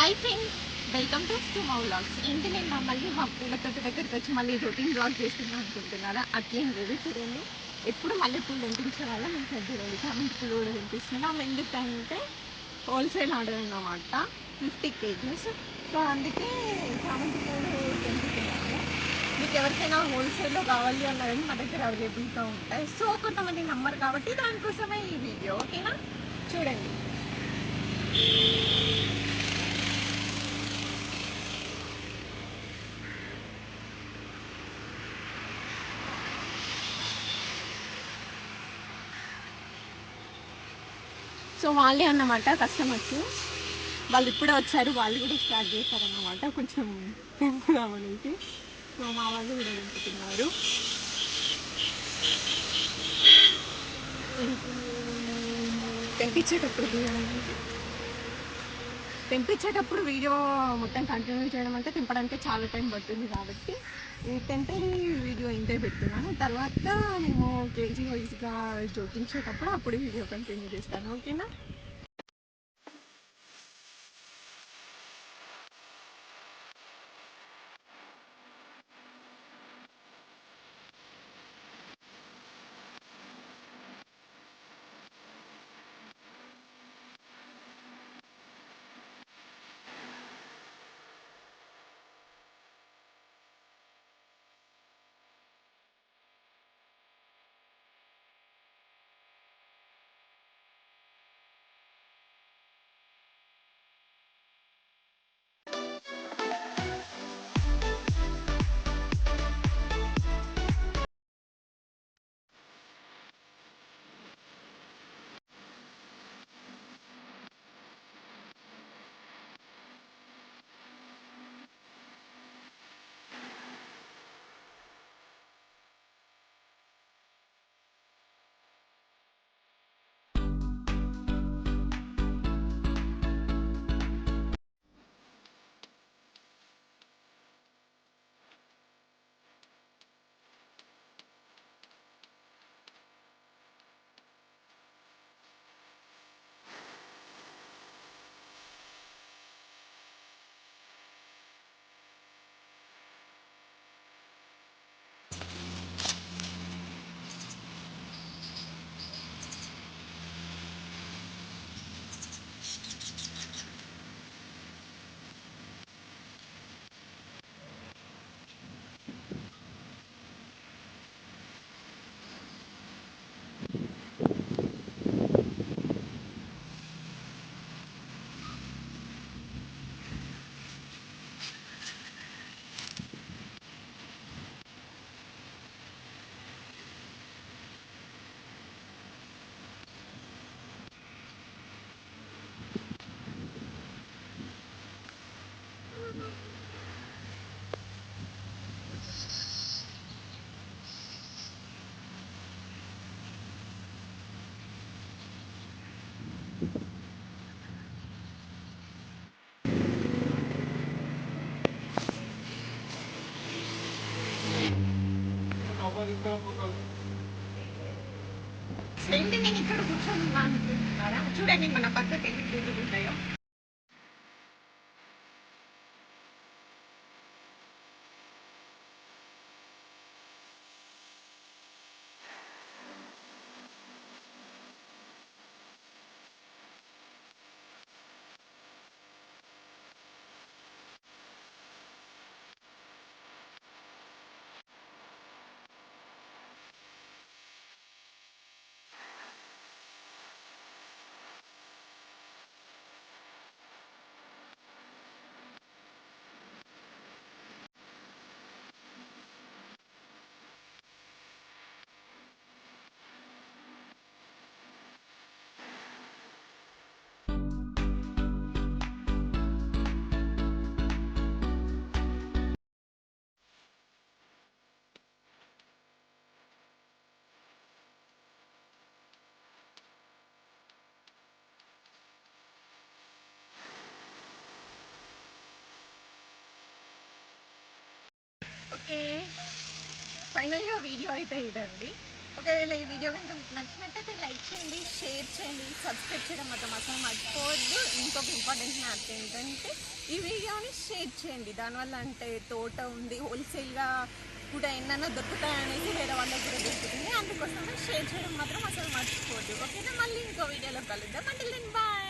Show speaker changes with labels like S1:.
S1: Hi friends, welcome to my vlogs. ఏంటి నేను మళ్ళీ మా పూలతో దగ్గరికి వచ్చి మళ్ళీ రొటీన్ బ్లాగ్ చేస్తున్నాను అనుకుంటున్నారా? అట్లేం లేదు. చూడండి, ఎప్పుడు మల్లెపూలు తెంపించే వాళ్ళ మేము పెద్దవాళ్ళు చామంతి పూలు కూడా తెంపిస్తున్నాం. ఎందుకంటే హోల్సేల్ ఆర్డర్ అన్నమాట, 50 kgs. సో అందుకే చామంతి పూలు తెంపుతున్నాము. మీకు ఎవరికైనా హోల్సేల్లో కావాలి అన్నది మా దగ్గర అవైలబుల్గా ఉంటాయి. సో కొంతమంది నమ్మరు కాబట్టి దానికోసమే ఈ వీడియో, ఓకేనా? చూడండి. సో వాళ్ళే అన్నమాట కస్టమర్స్, వాళ్ళు ఇప్పుడే వచ్చారు. వాళ్ళు కూడా స్టార్ట్ చేస్తారన్నమాట కొంచెం తెంపుదామనేసి. సో మా వాళ్ళు కూడా తెంపుతున్నారు. తెంపించేటప్పుడు తెంపించేటప్పుడు వీడియో మొత్తం కంటిన్యూ చేయడం అంటే తెంపడానికి చాలా టైం పడుతుంది కాబట్టి ఈ టెంపరీ వీడియో ఇంతే పెడుతున్నాను. తర్వాత మేము కేజీ వైజ్గా జోకించేటప్పుడు అప్పుడు వీడియో కంటిన్యూ చేస్తాను, ఓకేనా? ఏంటి నేను ఇక్కడ కూర్చొని అనుకుంటున్నారా? చూడండి మన పద్ధతి ఎన్ని పూలు ఉంటాయో. ఓకే, ఫైనల్గా వీడియో అయితే ఇదండి. ఒకవేళ ఈ వీడియో కనుక మీకు నచ్చినట్టయితే లైక్ చేయండి, షేర్ చేయండి, సబ్స్క్రైబ్ చేయడం మాత్రం అసలు మర్చిపోవద్దు. ఇంకొక ఇంపార్టెంట్ మ్యాటర్ ఏంటంటే ఈ వీడియోని షేర్ చేయండి. దానివల్ల అంటే తోట ఉంది, హోల్సేల్గా కూడా ఎన్నైనా దొరుకుతాయనేసి వేరే వాళ్ళకి కూడా దొరుకుతుంది. అందుకోసమే షేర్ చేయడం మాత్రం అసలు మర్చిపోవద్దు. ఓకేనా, మళ్ళీ ఇంకో వీడియోలో కలుద్దాం. అంటే బాయ్.